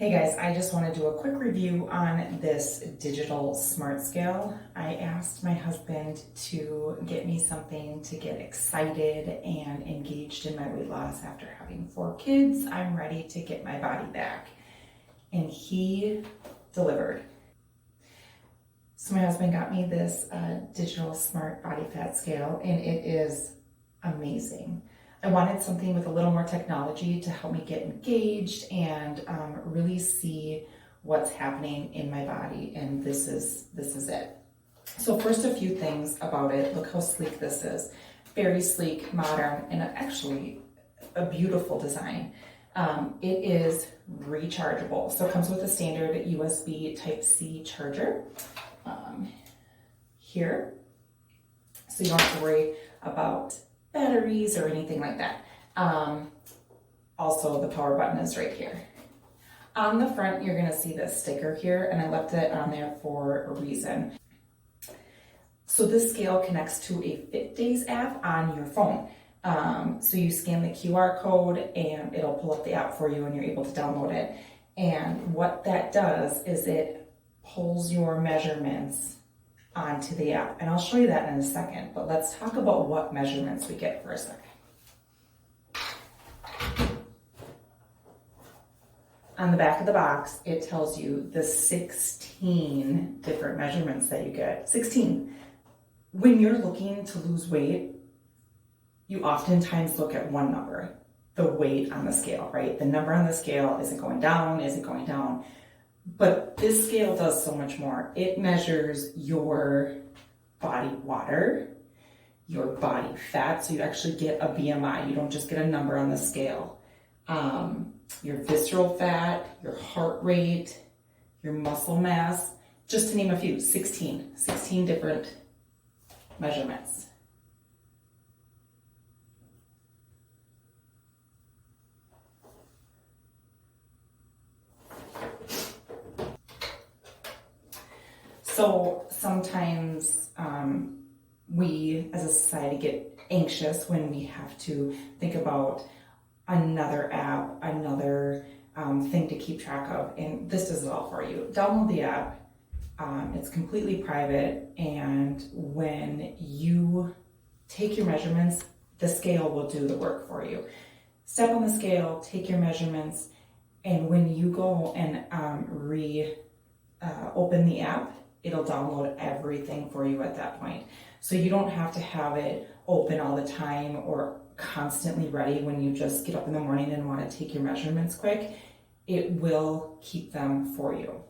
Hey guys, I just want to do a quick review on this digital smart scale. I asked my husband to get me something to get excited and engaged in my weight loss after having 4 kids. I'm ready to get my body back. And he delivered. So my husband got me this digital smart body fat scale, and it is amazing. I wanted something with a little more technology to help me get engaged and really see what's happening in my body, and this is it. So first, a few things about it. Look how sleek this is. Very sleek, modern, and actually a beautiful design. It is rechargeable, so it comes with a standard USB Type-C charger here, so you don't have to worry about batteries or anything like that. Also, the power button is right here. On the front, you're gonna see this sticker here, and I left it on there for a reason. So this scale connects to a FitDays app on your phone. So you scan the QR code and it'll pull up the app for you and you're able to download it. And what that does is it pulls your measurements onto the app. And I'll show you that in a second, but let's talk about what measurements we get for a second. On the back of the box, it tells you the 16 different measurements that you get. 16. When you're looking to lose weight, you oftentimes look at one number, the weight on the scale, right? The number on the scale, is it going down? Is it going down? But this scale does so much more. It measures your body water, your body fat, so you actually get a BMI. You don't just get a number on the scale. Your visceral fat, your heart rate, your muscle mass, just to name a few, 16 different measurements. So sometimes we as a society get anxious when we have to think about another app, another thing to keep track of, and this does it all for you. Download the app. It's completely private, and when you take your measurements, the scale will do the work for you. Step on the scale, take your measurements, and when you go and open the app, it'll download everything for you at that point. So you don't have to have it open all the time or constantly ready when you just get up in the morning and want to take your measurements quick. It will keep them for you.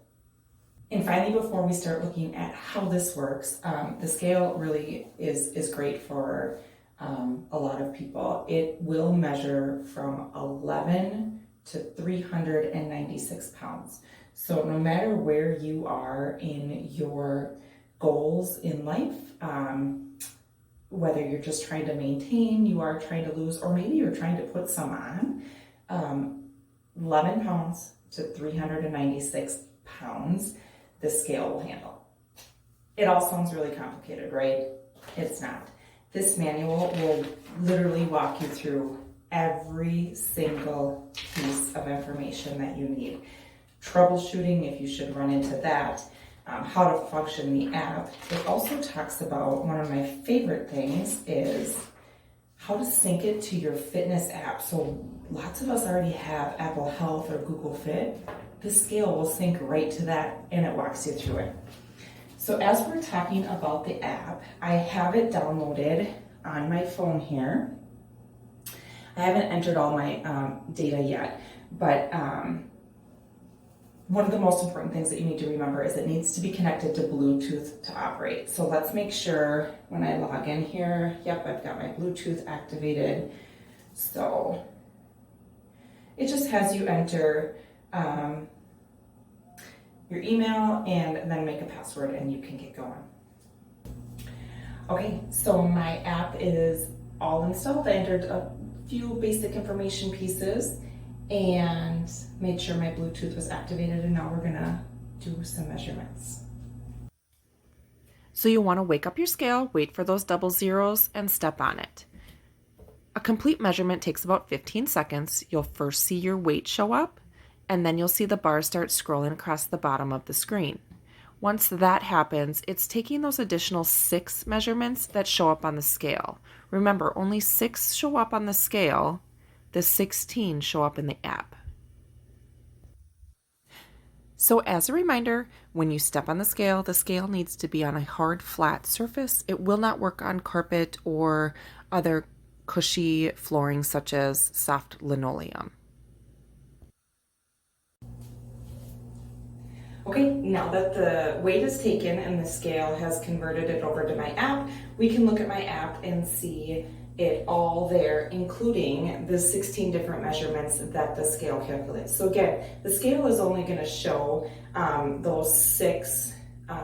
And finally, before we start looking at how this works, the scale really is great for a lot of people. It will measure from 11 to 396 pounds. So no matter where you are in your goals in life, whether you're just trying to maintain, you are trying to lose, or maybe you're trying to put some on, 11 pounds to 396 pounds, the scale will handle. It all sounds really complicated, right? It's not. This manual will literally walk you through every single piece of information that you need. Troubleshooting, if you should run into that, how to function the app. It also talks about, one of my favorite things is how to sync it to your fitness app. So lots of us already have Apple Health or Google Fit. This scale will sync right to that, and it walks you through it. So as we're talking about the app, I have it downloaded on my phone here. I haven't entered all my data yet, but one of the most important things that you need to remember is it needs to be connected to Bluetooth to operate. So let's make sure when I log in here, yep, I've got my Bluetooth activated. So it just has you enter your email and then make a password and you can get going. Okay, so my app is all installed. I entered a few basic information pieces and made sure my Bluetooth was activated, and now we're gonna do some measurements. So you want to wake up your scale, wait for those double zeros, and step on it. A complete measurement takes about 15 seconds. You'll first see your weight show up, and then you'll see the bar start scrolling across the bottom of the screen. Once that happens, it's taking those additional 6 measurements that show up on the scale. Remember, only 6 show up on the scale, the 16 show up in the app. So as a reminder, when you step on the scale needs to be on a hard, flat surface. It will not work on carpet or other cushy flooring such as soft linoleum. Okay, now that the weight is taken and the scale has converted it over to my app, we can look at my app and see it all there, including the 16 different measurements that the scale calculates. So again, the scale is only going to show those 6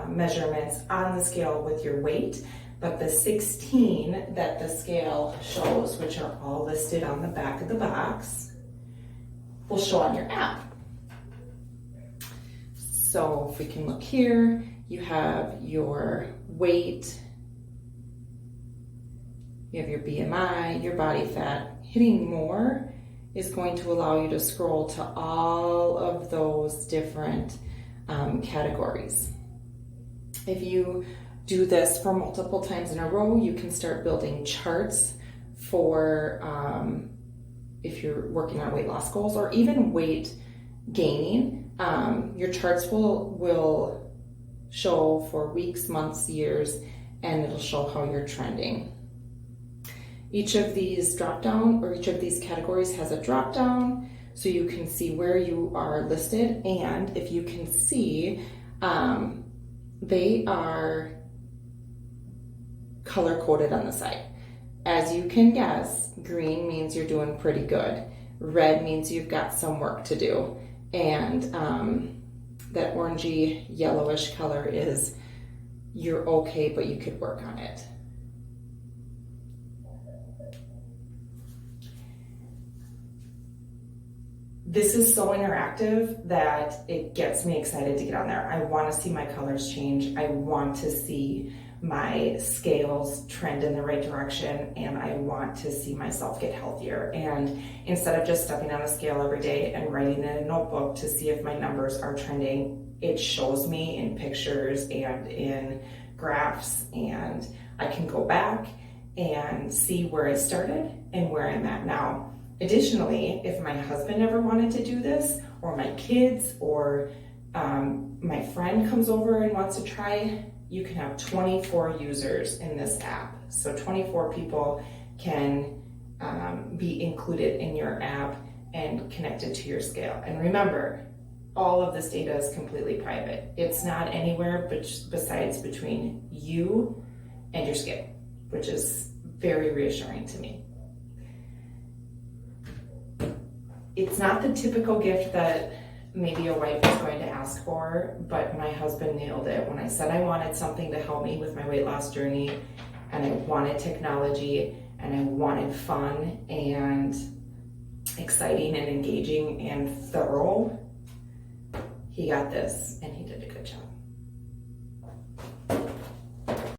measurements on the scale with your weight, but the 16 that the scale shows, which are all listed on the back of the box, will show on your app. So if we can look here, you have your weight, you have your BMI, your body fat. Hitting more is going to allow you to scroll to all of those different categories. If you do this for multiple times in a row, you can start building charts for if you're working on weight loss goals or even weight gaining. Your charts will show for weeks, months, years, and it'll show how you're trending. Each of these categories has a drop down, so you can see where you are listed, and if you can see, they are color coded on the side. As you can guess, green means you're doing pretty good. Red means you've got some work to do. And that orangey yellowish color is you're okay, but you could work on it. This is so interactive that it gets me excited to get on there. I want to see my colors change. I want to see my scales trend in the right direction, and I want to see myself get healthier. And instead of just stepping on a scale every day and writing in a notebook to see if my numbers are trending, it shows me in pictures and in graphs, and I can go back and see where I started and where I'm at now. Additionally, if my husband ever wanted to do this, or my kids, or my friend comes over and wants to try, you can have 24 users in this app. So 24 people can be included in your app and connected to your scale. And remember, all of this data is completely private. It's not anywhere besides between you and your scale, which is very reassuring to me. It's not the typical gift that maybe a wife is going to ask for, but my husband nailed it. When I said I wanted something to help me with my weight loss journey, and I wanted technology, and I wanted fun and exciting and engaging and thorough, he got this, and he did a good job.